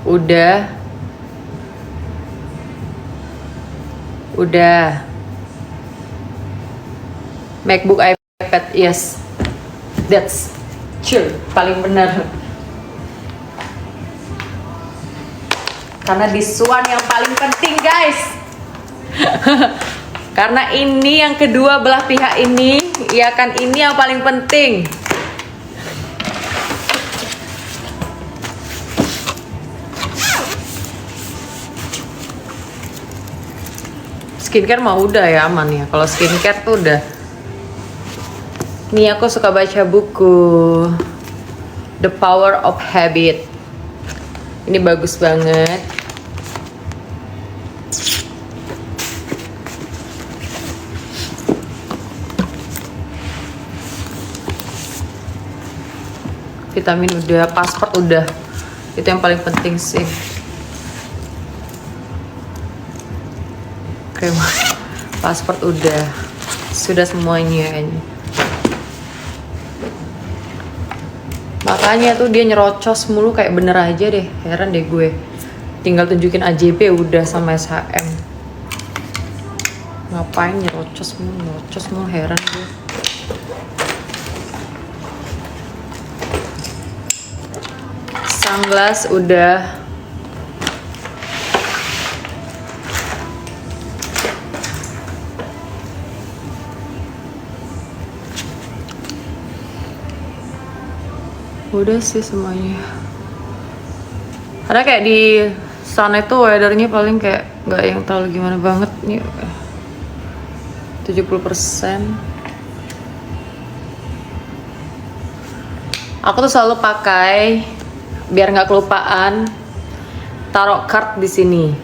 Udah. MacBook, iPad, yes. That's sure, paling benar. Karena this one yang paling penting, guys. Karena ini yang kedua belah pihak ini, ya kan, ini yang paling penting. Skincare mah udah ya, aman ya. Kalau skincare tuh udah. Nih aku suka baca buku The Power of Habit. Ini bagus banget. Vitamin udah, pasport udah. Itu yang paling penting sih. Pasport udah, sudah semuanya. Makanya tuh dia nyerocos mulu kayak bener aja deh, heran deh gue. Tinggal tunjukin AJP udah sama SHM. Ngapain nyerocos mulu, heran gue. Sunglass udah. Udah sih semuanya. Karena kayak di sana itu weathernya paling kayak nggak yang terlalu gimana banget nih. 70%. Aku tuh selalu pakai biar nggak kelupaan, taruh card di sini.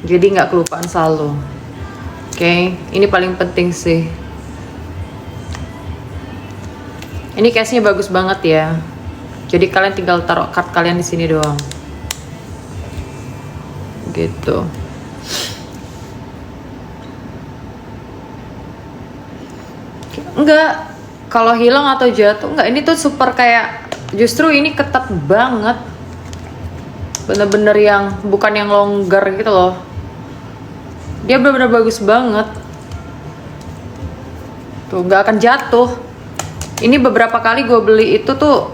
Jadi nggak kelupaan selalu. Oke, ini paling penting sih. Ini case-nya bagus banget ya. Jadi kalian tinggal taruh card kalian di sini doang. Gitu. Enggak, kalau hilang atau jatuh enggak, ini tuh super kayak, justru ini ketat banget. Bener-bener yang bukan yang longgar gitu loh. Dia bener-bener bagus banget. Tuh nggak akan jatuh. Ini beberapa kali gue beli itu tuh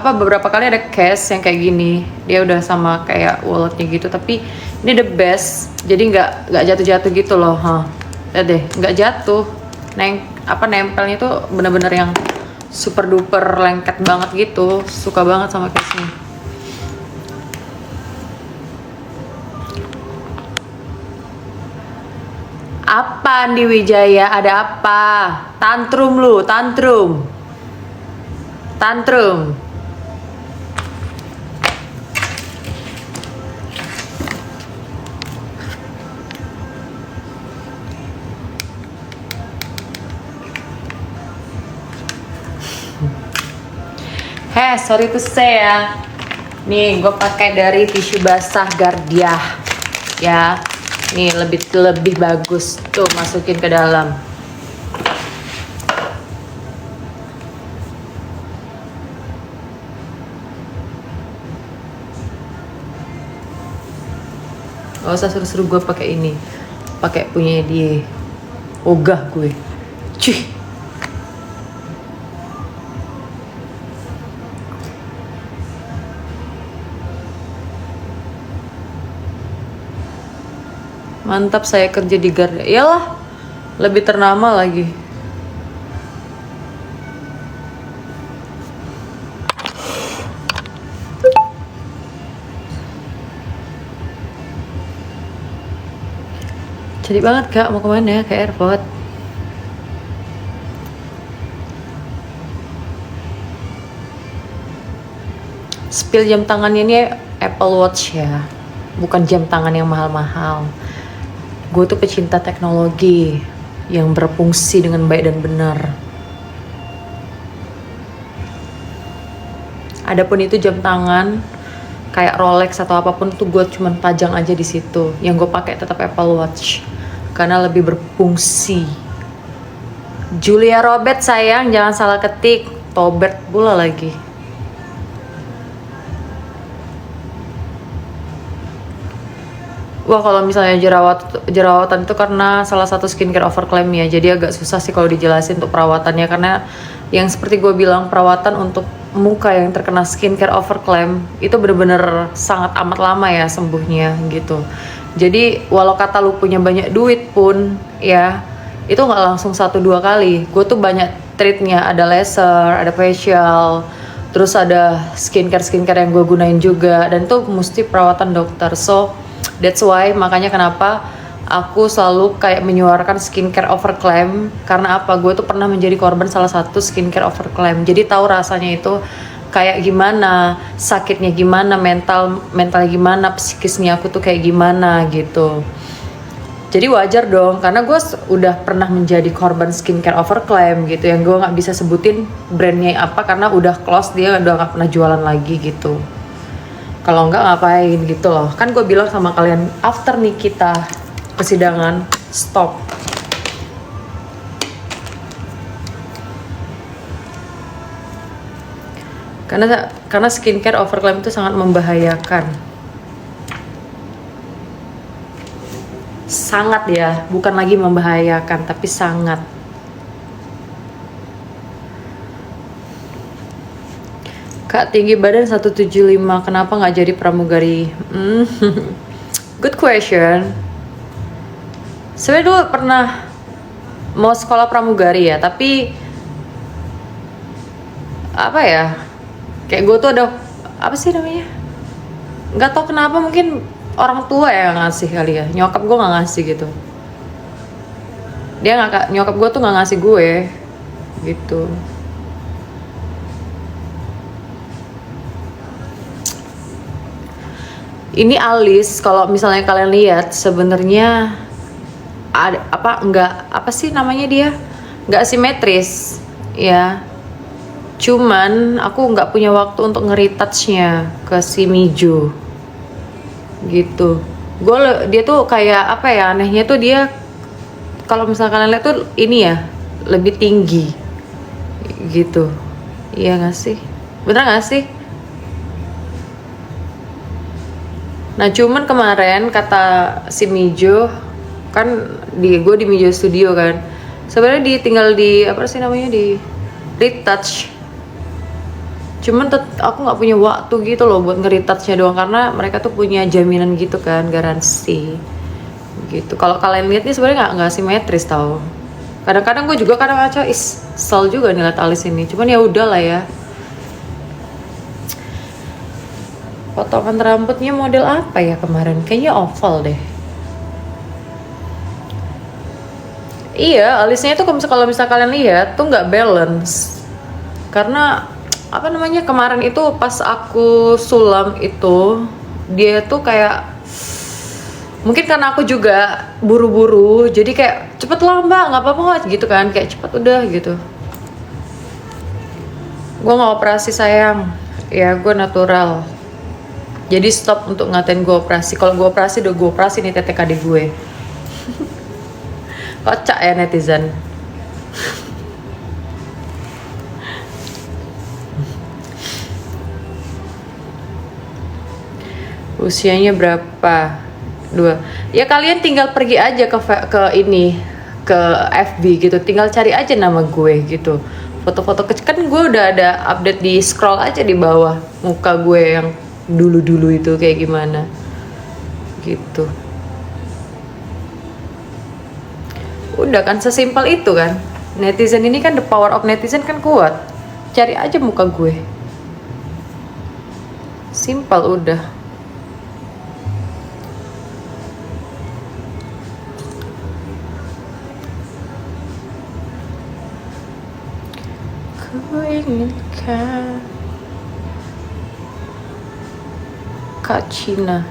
beberapa kali ada case yang kayak gini. Dia udah sama kayak walletnya gitu, tapi ini the best. Jadi nggak jatuh-jatuh gitu loh, lihat deh, nggak jatuh. Nempelnya tuh bener-bener yang super duper lengket banget gitu. Suka banget sama case-nya. Apa Andi Wijaya? Ada apa? Tantrum lu, tantrum. Sorry to say ya. Nih, gue pakai dari tisu basah Gardia. Ya. Nih lebih bagus tuh, masukin ke dalam. Gak usah suruh-suruh gue pakai ini, pakai punya dia. Ogah gue. Cih. Mantap, saya kerja di Garda. Iyalah, lebih ternama lagi. Jadi banget Kak, mau kemana? Ke airport. Spill jam tangannya ini Apple Watch ya, bukan jam tangan yang mahal-mahal. Gue tuh pecinta teknologi yang berfungsi dengan baik dan benar. Adapun itu jam tangan kayak Rolex atau apapun tuh gue cuman pajang aja di situ. Yang gue pakai tetap Apple Watch karena lebih berfungsi. Julia Robert sayang, jangan salah ketik. Tobert pula lagi. Wah, kalau misalnya jerawatan itu karena salah satu skincare overclaim ya, jadi agak susah sih kalau dijelasin untuk perawatannya, karena yang seperti gue bilang, perawatan untuk muka yang terkena skincare overclaim itu bener-bener sangat amat lama ya sembuhnya gitu. Jadi walau kata lu punya banyak duit pun ya, itu nggak langsung 1-2 kali. Gue tuh banyak treatnya, ada laser, ada facial, terus ada skincare yang gue gunain juga, dan itu mesti perawatan dokter. So that's why makanya kenapa aku selalu kayak menyuarakan skincare overclaim, karena apa, gue tuh pernah menjadi korban salah satu skincare overclaim, jadi tahu rasanya itu kayak gimana, sakitnya gimana, mental gimana, psikisnya aku tuh kayak gimana gitu. Jadi wajar dong, karena gue udah pernah menjadi korban skincare overclaim gitu, yang gue nggak bisa sebutin brandnya apa karena udah close, dia udah nggak pernah jualan lagi gitu. Kalau nggak ngapain gitu loh, kan gue bilang sama kalian after nih kita persidangan stop. Karena skincare overclaim itu sangat membahayakan. Sangat ya, bukan lagi membahayakan, tapi sangat. Kak, tinggi badan 175, kenapa nggak jadi pramugari? Good question. Sebenarnya dulu pernah mau sekolah pramugari ya, tapi apa ya, kayak gue tuh ada, apa sih namanya, nggak tau kenapa, mungkin orang tua yang ngasih kali ya, nyokap gue nggak ngasih gitu. Nyokap gue tuh nggak ngasih gue gitu. Ini alis, kalau misalnya kalian lihat, sebenarnya ada apa, nggak, apa sih namanya, dia nggak simetris ya. Cuman aku nggak punya waktu untuk nge-retouchnya ke si Mijo gitu. Dia tuh kayak apa ya, anehnya tuh dia, kalau misalnya kalian lihat tuh ini ya, lebih tinggi gitu. Iya nggak sih? Bener nggak sih? Nah cuman kemarin kata si Mijo, kan gue di Mijo Studio kan, sebenarnya tinggal di apa sih namanya, di retouch. Cuman aku nggak punya waktu gitu loh buat nge-retouchnya doang, karena mereka tuh punya jaminan gitu kan, garansi gitu. Kalau kalian lihat nih sebenarnya nggak simetris tau. Kadang-kadang gue juga kadang ngaca, sel juga nih liat alis ini. Cuman ya udah lah ya. Potongan rambutnya model apa ya kemarin? Kayaknya oval deh. Iya, alisnya itu kalau misalnya kalian lihat tuh nggak balance. Karena apa namanya, kemarin itu pas aku sulam itu, dia tuh kayak, mungkin karena aku juga buru-buru, jadi kayak cepet lah mbak, nggak apa-apa gitu kan, kayak cepet udah gitu. Gue nggak operasi sayang, ya gue natural. Jadi stop untuk ngatain gue operasi. Kalau gue operasi, udah gue operasi nih TTKD gue. Kocak ya netizen. Usianya berapa? 2. Ya kalian tinggal pergi aja ke ini, ke FB gitu. Tinggal cari aja nama gue gitu. Foto-foto kecil kan gue udah ada update, di scroll aja di bawah muka gue yang dulu-dulu itu kayak gimana gitu. Udah kan, sesimpel itu kan. Netizen ini kan, the power of netizen kan kuat. Cari aja muka gue. Simpel udah. Ku inginkan Kak Cina.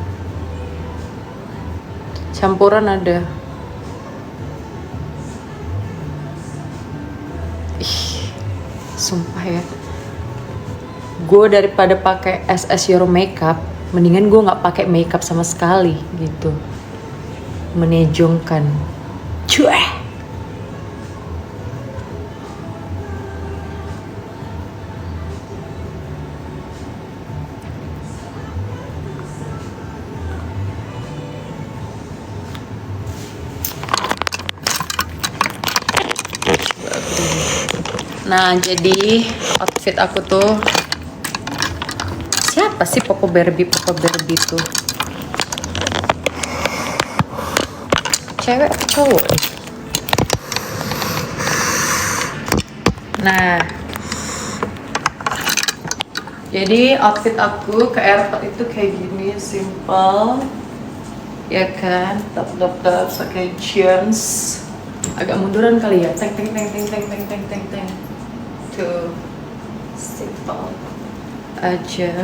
Campuran ada. Sumpah ya, gue daripada pakai SS Euro makeup, mendingan gue nggak pakai makeup sama sekali gitu. Menejongkan. Cueh. Nah, jadi outfit aku tuh, siapa sih Popo Barbie tuh? Cewek atau cowok? Nah, jadi outfit aku ke airport itu kayak gini, simple, ya kan? Top pakai jeans, agak munduran kali ya, teng. Tuh, simple aja.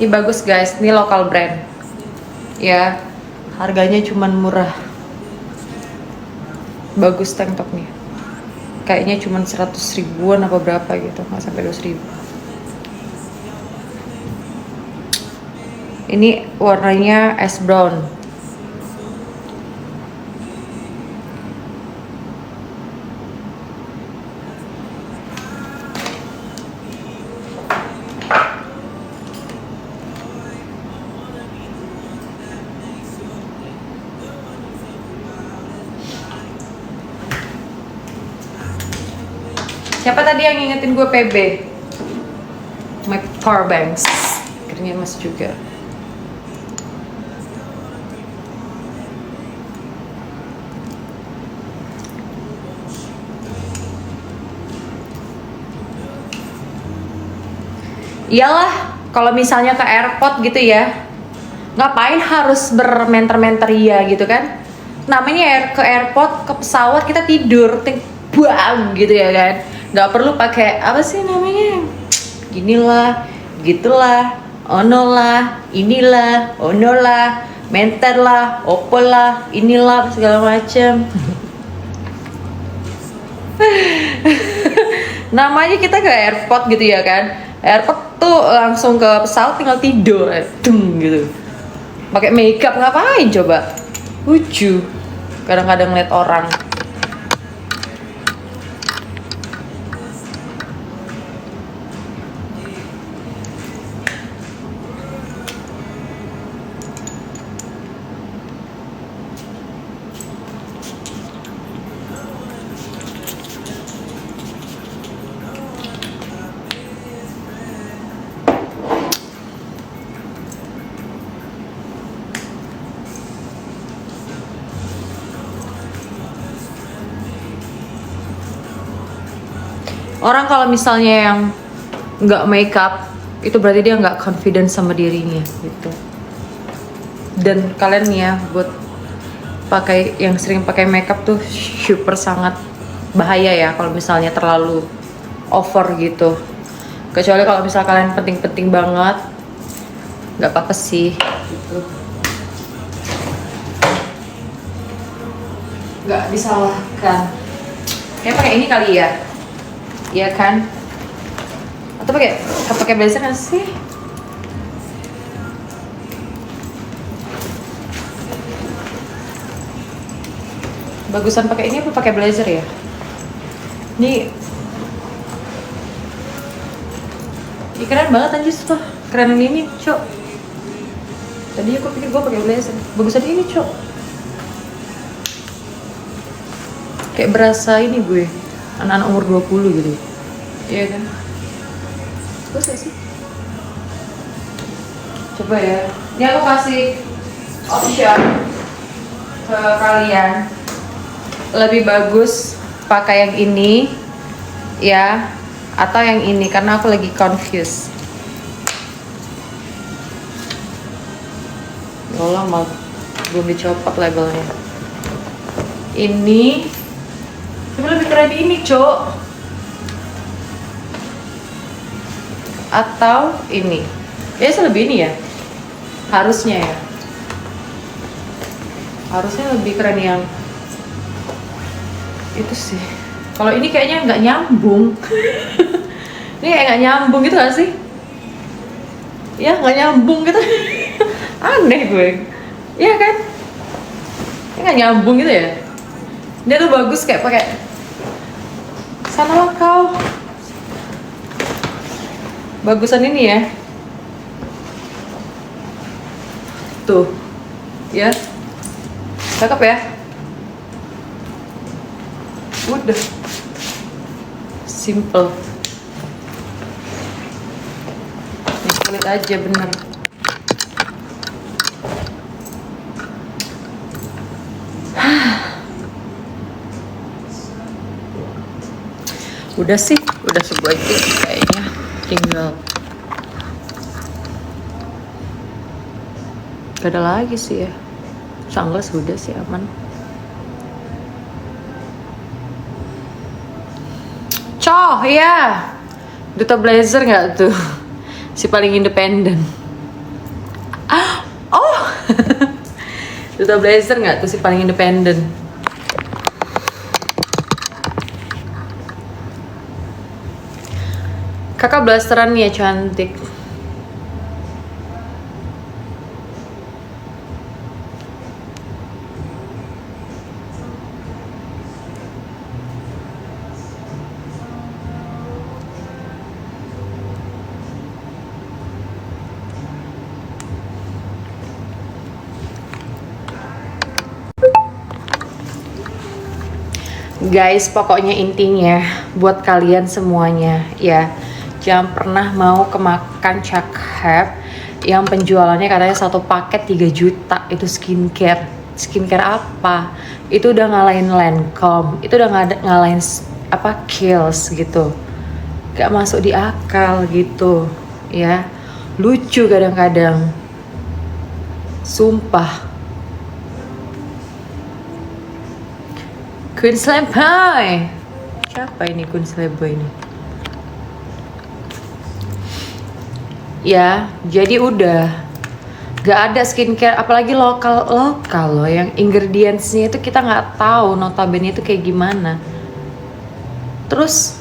Ini bagus guys, ini lokal brand. Ya, harganya cuman murah. Bagus tank topnya. Kayaknya cuman 100 ribuan apa berapa gitu, nggak sampai 200 ribu. Ini warnanya ash brown. Siapa tadi yang ngingetin gue PB? My power banks. Akhirnya mas juga. Iyalah, kalau misalnya ke airport gitu ya, ngapain harus bermenter-menter ya gitu kan? Namanya ke airport, ke pesawat kita tidur, buang gitu ya kan? Nggak perlu pakai apa sih namanya? Ginilah, gitulah, ono lah, inilah, ono lah, menter lah, opo lah, inilah segala macem. Namanya kita ke airport gitu ya kan? Airport tuh langsung ke pesawat tinggal tidur, gitu. Pakai makeup ngapain coba? Lucu. Kadang-kadang lihat orang. Orang kalau misalnya yang nggak makeup itu berarti dia nggak confident sama dirinya gitu. Dan kalian ya buat pakai yang sering pakai makeup tuh super sangat bahaya ya kalau misalnya terlalu over gitu. Kecuali kalau misalnya kalian penting-penting banget, nggak apa-apa sih gitu. Nggak disalahkan. Kayak pakai ini kali ya. Iya kan? Atau pakai blazer nggak sih? Bagusan pakai ini apa pakai blazer ya? Ini keren banget anjir tuh. Keren ini, Cok. Tadi aku pikir gue pakai blazer. Bagusan ini, Cok. Kayak berasa ini gue. Anak-anak umur 20 gitu. Iya kan? Terus ya sih? Coba ya. Ini aku kasih option ke kalian. Lebih bagus pakai yang ini ya atau yang ini karena aku lagi confused. Allah mau belum dicopot labelnya. Ini tapi lebih keren di ini, Cok. Atau ini. Ya, lebih ini ya. Harusnya ya. Harusnya lebih keren yang itu sih. Kalau ini kayaknya nggak nyambung. Ini kayak nggak nyambung gitu gak sih? Ya, nggak nyambung gitu. Aneh gue. Iya kan? Ini nggak nyambung gitu ya. Dia tuh bagus kayak pakai sana lah kau. Bagusan ini ya. Tuh. Ya. Cakep ya. Udah. Simple. Ini kulit aja bener. Udah sih, udah sebuah itu kayaknya. Tinggal gak ada lagi sih ya. Sunglass udah sih aman. Coh ya, Duta Blazer nggak tuh? Si paling independen. Oh, Duta Blazer nggak tuh si paling independen? Kakak blasteran ya cantik. Guys, pokoknya intinya buat kalian semuanya ya, jangan pernah mau kemakan cakep yang penjualannya katanya satu paket 3 juta itu skincare. Skincare apa? Itu udah ngalahin Lancome, itu udah ngalahin apa Kiehl's gitu. Gak masuk di akal gitu ya. Lucu kadang-kadang. Sumpah. Queen Slayboy. Siapa ini Queen Slayboy ini? Ya, jadi udah gak ada skincare, apalagi lokal loh, yang ingredientsnya itu kita nggak tahu notabene itu kayak gimana. Terus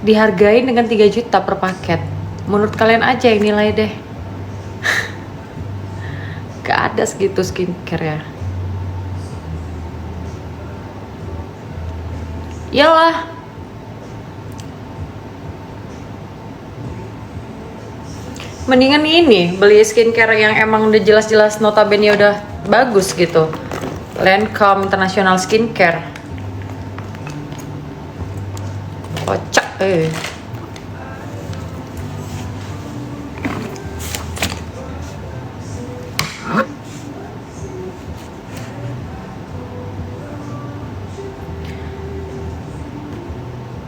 dihargain dengan 3 juta per paket. Menurut kalian aja yang nilai deh. Gak ada segitu skincare ya. Iyalah. Mendingan ini beli skincare yang emang udah jelas-jelas notabene udah bagus gitu. Lancome International Skincare. Kocak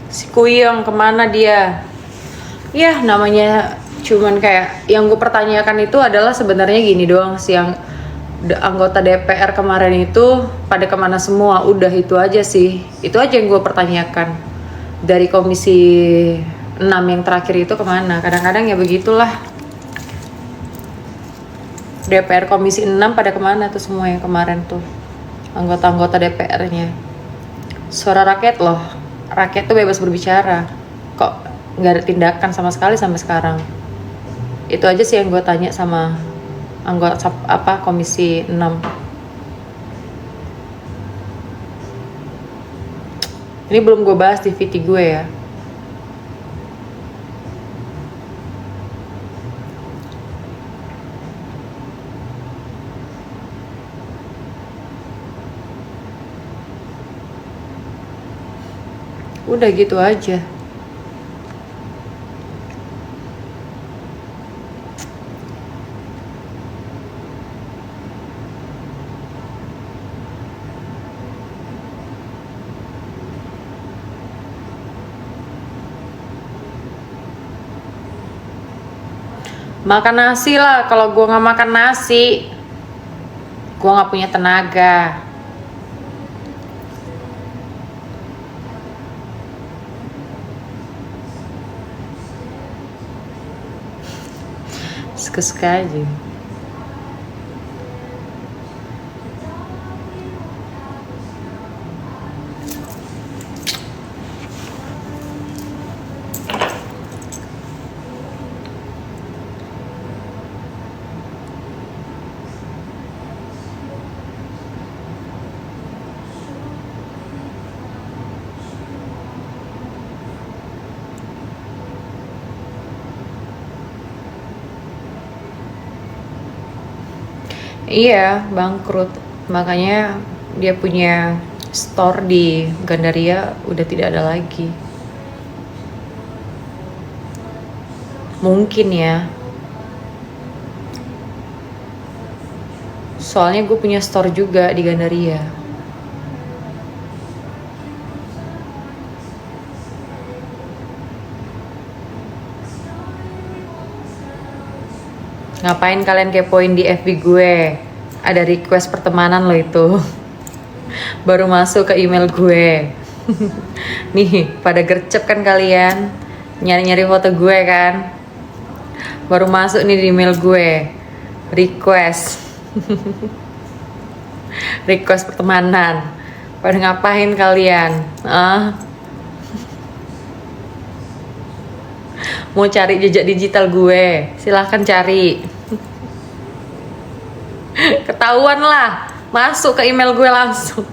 Si Kuyong kemana dia? Ya namanya cuman kayak yang gue pertanyakan itu adalah sebenarnya gini doang sih, yang anggota DPR kemarin itu pada kemana semua. Udah itu aja sih, itu aja yang gue pertanyakan. Dari komisi 6 yang terakhir itu kemana. Kadang-kadang ya begitulah, DPR komisi 6 pada kemana tuh semua yang kemarin tuh anggota-anggota DPR-nya. Suara rakyat loh, rakyat tuh bebas berbicara, kok nggak ada tindakan sama sekali sampai sekarang. Itu aja sih yang gue tanya sama anggota apa komisi 6. Ini belum gue bahas di VT gue ya. Udah gitu aja. Makan nasi lah. Kalau gue nggak makan nasi, gue nggak punya tenaga. Suka-suka aja. Iya, bangkrut. Makanya dia punya store di Gandaria udah tidak ada lagi. Mungkin ya. Soalnya gue punya store juga di Gandaria. Ngapain kalian kepoin di FB gue? Ada request pertemanan lo itu. Baru masuk ke email gue. Nih, pada gercep kan kalian? Nyari-nyari foto gue kan? Baru masuk nih di email gue. Request. Request pertemanan. Pada ngapain kalian? Mau cari jejak digital gue? Silahkan cari. Ketahuan lah, masuk ke email gue langsung.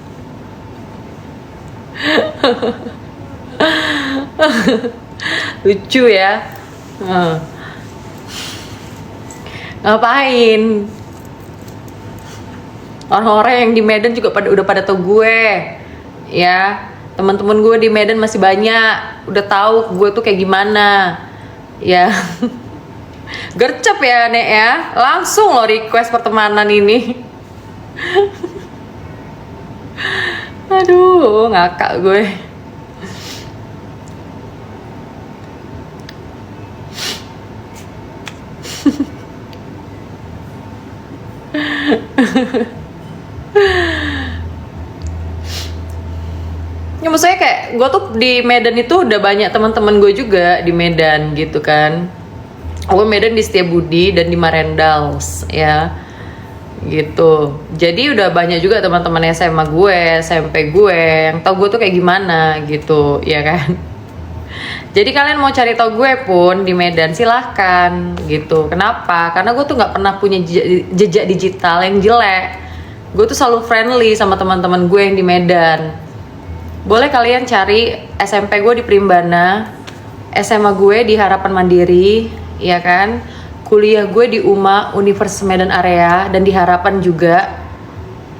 Lucu ya. Ngapain? Orang-orang yang di Medan juga udah pada tau gue. Ya, teman-teman gue di Medan masih banyak. Udah tahu gue tuh kayak gimana. Ya. Gercep ya Nek ya. Langsung lo request pertemanan ini. Aduh, ngakak gue. Ya maksudnya kayak gue tuh di Medan itu udah banyak teman-teman gue juga di Medan gitu kan. Gue Medan di Setiabudi dan di Marendals ya gitu. Jadi udah banyak juga teman-teman SMA gue, SMP gue yang tau gue tuh kayak gimana gitu ya kan. Jadi kalian mau cari tau gue pun di Medan silahkan gitu. Kenapa? Karena gue tuh nggak pernah punya jejak digital yang jelek. Gue tuh selalu friendly sama teman-teman gue yang di Medan. Boleh kalian cari SMP gue di Primbana, SMA gue di Harapan Mandiri, ya kan? Kuliah gue di UMA, Universitas Medan Area, dan di Harapan juga,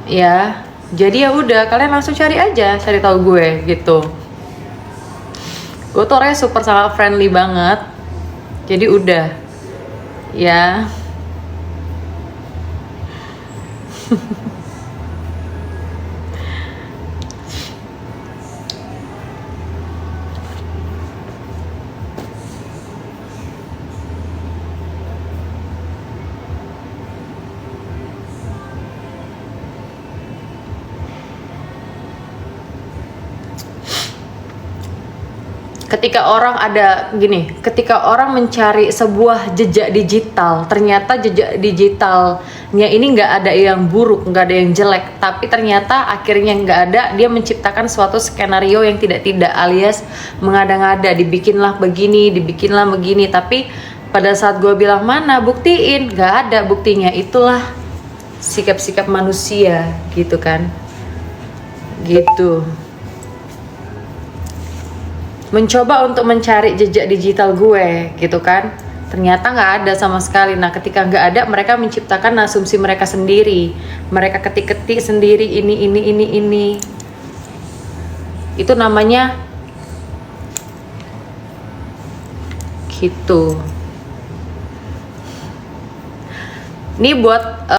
ya. Jadi ya udah, kalian langsung cari aja, cari tahu gue gitu. Gue tuh orangnya super sangat friendly banget, jadi udah, ya. Ketika orang mencari sebuah jejak digital, ternyata jejak digitalnya ini nggak ada yang buruk, nggak ada yang jelek, tapi ternyata akhirnya nggak ada, dia menciptakan suatu skenario yang tidak alias mengada-ngada, dibikinlah begini, tapi pada saat gue bilang mana buktiin, nggak ada buktinya. Itulah sikap-sikap manusia gitu kan, gitu. Mencoba untuk mencari jejak digital gue gitu kan, ternyata nggak ada sama sekali. Nah ketika nggak ada, mereka menciptakan asumsi mereka sendiri, mereka ketik-ketik sendiri ini, itu namanya gitu. Ini buat